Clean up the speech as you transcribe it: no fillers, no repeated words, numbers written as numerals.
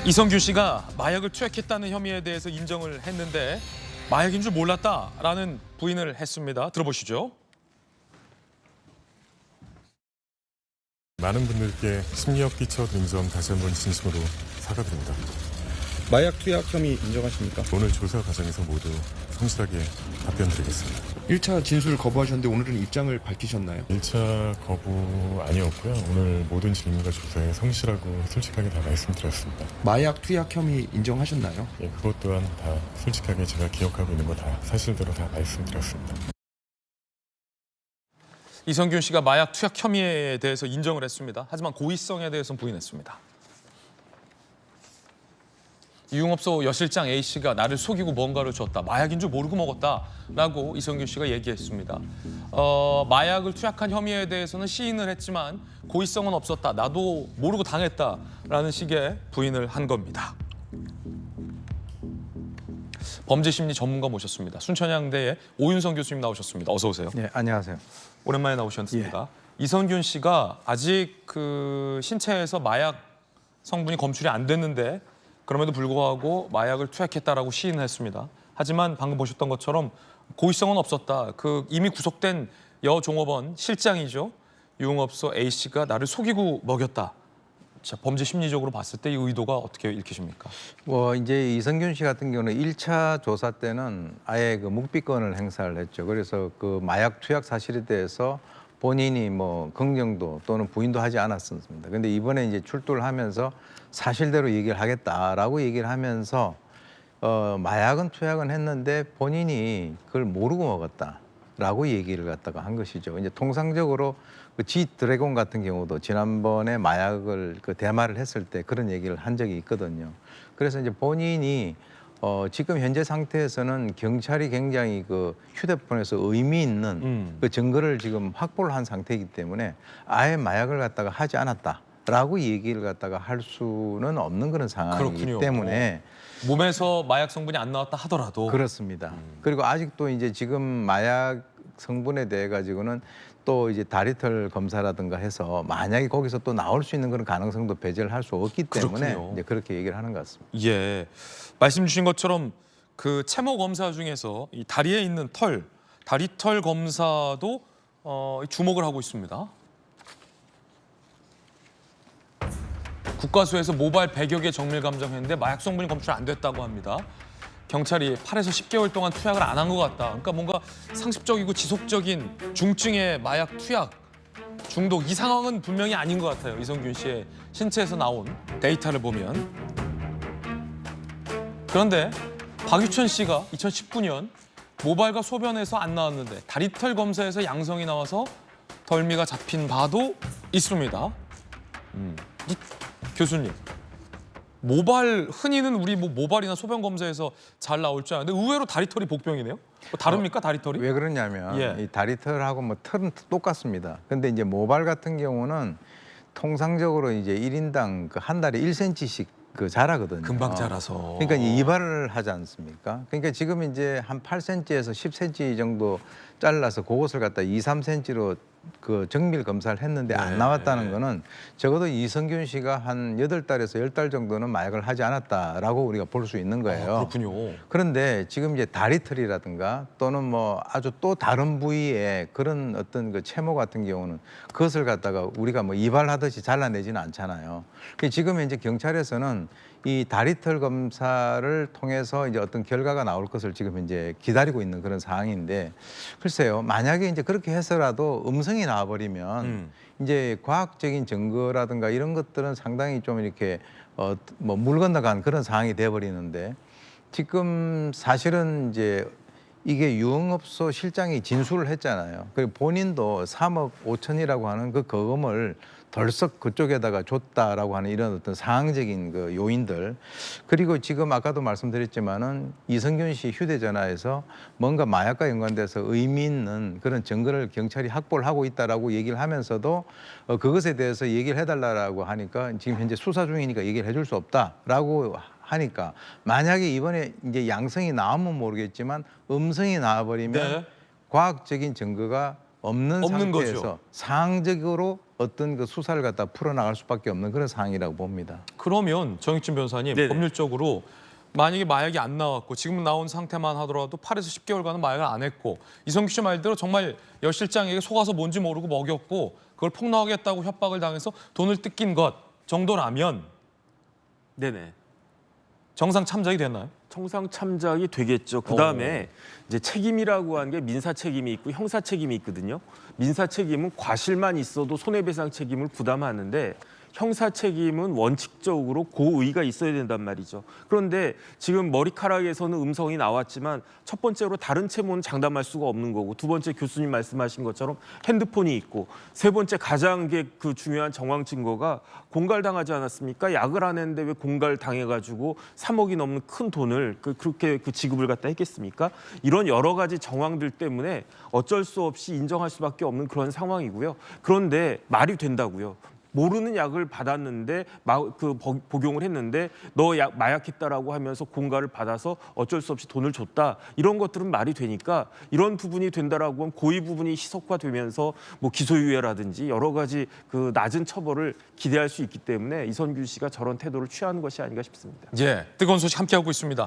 이성균 씨가 마약을 투약했다는 혐의에 대해서 인정을 했는데 마약인 줄 몰랐다라는 부인을 했습니다. 들어보시죠. 많은 분들께 심리적 끼쳐드린 점 다시 한번 진심으로 사과드립니다. 마약 투약 혐의 인정하십니까? 오늘 조사 과정에서 모두 성실하게 답변드리겠습니다. 1차 진술 거부하셨는데 오늘은 입장을 밝히셨나요? 1차 거부 아니었고요. 오늘 모든 질문과 조사에 성실하고 솔직하게 다 말씀드렸습니다. 마약 투약 혐의 인정하셨나요? 예, 그것 또한 다 솔직하게 제가 기억하고 있는 거 다 사실대로 다 말씀드렸습니다. 이성균 씨가 마약 투약 혐의에 대해서 인정을 했습니다. 하지만 고의성에 대해서는 부인했습니다. 유흥업소 여실장 A씨가 나를 속이고 뭔가를 줬다. 마약인 줄 모르고 먹었다라고 이성균 씨가 얘기했습니다. 마약을 투약한 혐의에 대해서는 시인을 했지만 고의성은 없었다. 나도 모르고 당했다라는 식의 부인을 한 겁니다. 범죄심리 전문가 모셨습니다. 순천향대의 오윤성 교수님 나오셨습니다. 어서 오세요. 네, 안녕하세요. 오랜만에 나오셨습니다. 이성균 씨가 아직 그 신체에서 마약 성분이 검출이 안 됐는데 그럼에도 불구하고 마약을 투약했다라고 시인을 했습니다. 하지만 방금 보셨던 것처럼 고의성은 없었다. 그 이미 구속된 여종업원 실장이죠. 유흥업소 A씨가 나를 속이고 먹였다. 자, 범죄 심리적으로 봤을 때 이 의도가 어떻게 읽히십니까? 이제 이성균 씨 같은 경우는 1차 조사 때는 아예 그 묵비권을 행사를 했죠. 그래서 그 마약 투약 사실에 대해서 본인이 뭐 긍정도 또는 부인도 하지 않았습니다. 근데 이번에 이제 출두를 하면서 사실대로 얘기를 하겠다라고 얘기를 하면서 마약은 투약은 했는데 본인이 그걸 모르고 먹었다라고 얘기를 갖다가 한 것이죠. 이제 통상적으로 그 G 드래곤 같은 경우도 지난번에 마약을 그 대마를 했을 때 그런 얘기를 한 적이 있거든요. 그래서 이제 본인이 지금 현재 상태에서는 경찰이 굉장히 그 휴대폰에서 의미 있는 그 증거를 지금 확보를 한 상태이기 때문에 아예 마약을 갖다가 하지 않았다라고 얘기를 갖다가 할 수는 없는 그런 상황이기 그렇군요. 때문에 몸에서 마약 성분이 안 나왔다 하더라도 그렇습니다. 그리고 아직도 이제 지금 마약 성분에 대해 가지고는 또 이제 다리털 검사라든가 해서 만약에 거기서 또 나올 수 있는 그런 가능성도 배제를 할 수 없기 때문에 그렇군요. 이제 그렇게 얘기를 하는 것 같습니다. 예, 말씀 주신 것처럼 그 채모 검사 중에서 이 다리에 있는 털, 다리털 검사도 주목을 하고 있습니다. 국과수에서 모발 100여 개 정밀 감정했는데 마약 성분이 검출 안 됐다고 합니다. 경찰이 8에서 10개월 동안 투약을 안 한 것 같다. 그러니까 뭔가 상습적이고 지속적인 중증의 마약 투약, 중독 이 상황은 분명히 아닌 것 같아요. 이성균 씨의 신체에서 나온 데이터를 보면. 그런데 박유천 씨가 2019년 모발과 소변에서 안 나왔는데 다리털 검사에서 양성이 나와서 덜미가 잡힌 바도 있습니다. 교수님, 모발 흔히는 우리 뭐 모발이나 소변 검사에서 잘 나올 줄 아는데 의외로 다리털이 복병이네요. 다릅니까 다리털이? 왜 그러냐면 예. 이 다리털하고 뭐 털은 똑같습니다. 근데 이제 모발 같은 경우는 통상적으로 이제 1인당 그 한 달에 1cm씩 그 자라거든요. 금방 자라서. 그러니까 이제 이발을 하지 않습니까? 그러니까 지금 이제 한 8cm에서 10cm 정도 잘라서 그것을 갖다 2, 3cm로 그 정밀 검사를 했는데 안 나왔다는 거는 적어도 이성균 씨가 한 8달에서 10달 정도는 마약을 하지 않았다라고 우리가 볼 수 있는 거예요. 그렇군요. 그런데 지금 이제 다리털이라든가 또는 뭐 아주 또 다른 부위에 그런 어떤 그 채모 같은 경우는 그것을 갖다가 우리가 뭐 이발하듯이 잘라내지는 않잖아요. 지금 이제 경찰에서는 이 다리털 검사를 통해서 이제 어떤 결과가 나올 것을 지금 이제 기다리고 있는 그런 상황인데 글쎄요, 만약에 이제 그렇게 해서라도 음성이 나와버리면 이제 과학적인 증거라든가 이런 것들은 상당히 좀 이렇게 뭐 물 건너간 그런 상황이 돼버리는데 지금 사실은 이제 이게 유흥업소 실장이 진술을 했잖아요. 그리고 본인도 3억 5천이라고 하는 그 거금을 덜썩 그쪽에다가 줬다라고 하는 이런 어떤 상황적인 그 요인들, 그리고 지금 아까도 말씀드렸지만은 이성균 씨 휴대전화에서 뭔가 마약과 연관돼서 의미 있는 그런 증거를 경찰이 확보를 하고 있다라고 얘기를 하면서도 그것에 대해서 얘기를 해달라고 하니까 지금 현재 수사 중이니까 얘기를 해줄 수 없다라고 하니까 만약에 이번에 이제 양성이 나오면 모르겠지만 음성이 나와버리면 네. 과학적인 증거가 없는 상태에서 거죠. 상황적으로 어떤 그 수사를 갖다 풀어나갈 수밖에 없는 그런 상황이라고 봅니다. 그러면 정익진 변호사님, 네네. 법률적으로 만약에 마약이 안 나왔고 지금 나온 상태만 하더라도 8에서 10개월간은 마약을 안 했고 이성규 씨 말대로 정말 여 실장에게 속아서 뭔지 모르고 먹였고 그걸 폭로하겠다고 협박을 당해서 돈을 뜯긴 것 정도라면 네네. 정상 참작이 됐나요? 청상 참작이 되겠죠. 그 다음에 이제 책임이라고 하는 게 민사 책임이 있고 형사 책임이 있거든요. 민사 책임은 과실만 있어도 손해배상 책임을 부담하는데 형사 책임은 원칙적으로 고의가 있어야 된단 말이죠. 그런데 지금 머리카락에서는 음성이 나왔지만 첫 번째로 다른 채무는 장담할 수가 없는 거고 두 번째 교수님 말씀하신 것처럼 핸드폰이 있고 세 번째 가장 그 중요한 정황 증거가 공갈당하지 않았습니까? 약을 안 했는데 왜 공갈당해가지고 3억이 넘는 큰 돈을 그렇게 지급을 갖다 했겠습니까? 이런 여러 가지 정황들 때문에 어쩔 수 없이 인정할 수밖에 없는 그런 상황이고요. 그런데 말이 된다고요. 모르는 약을 받았는데 복용을 했는데 너 마약했다라고 하면서 공갈을 받아서 어쩔 수 없이 돈을 줬다. 이런 것들은 말이 되니까 이런 부분이 된다라고 하면 고의 부분이 희석화되면서 뭐 기소유예라든지 여러 가지 그 낮은 처벌을 기대할 수 있기 때문에 이선균 씨가 저런 태도를 취하는 것이 아닌가 싶습니다. 예, 뜨거운 소식 함께하고 있습니다.